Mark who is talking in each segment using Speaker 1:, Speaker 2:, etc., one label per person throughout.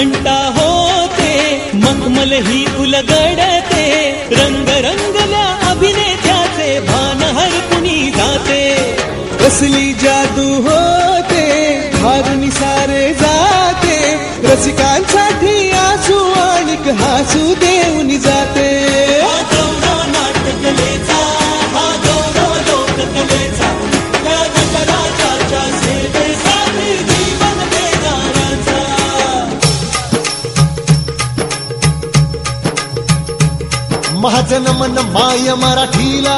Speaker 1: घंटा होते, मखमल ही उलगडते, रंग रंगल्या अभिनेत्याचे भान हरपुनी जाते.
Speaker 2: कसली जादू होते, हारून सारे जाते, रसिकांसाठी आसू आणिक हासू देऊन जाते.
Speaker 1: हा गौरव नाटकलेचा, हा गौरव लोककलेचा, या नटराजाच्या सेवेसाठी जीवन देणाऱ्याचा.
Speaker 2: माझं नमन माय मराठीला,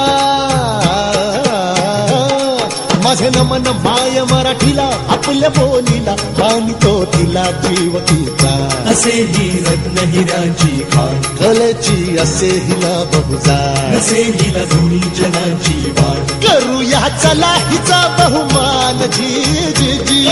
Speaker 2: माझे नमन माय मराठीला, आपल्या बोलीला आणि तो तिला जीव तिचा.
Speaker 1: असे ही रत्न हिराची खाण,
Speaker 2: कलेची असे हिला बहुजार,
Speaker 1: असे हिला दोन्ही जनाची वाट.
Speaker 2: करूया चला हिचा बहुमान. जी जी जी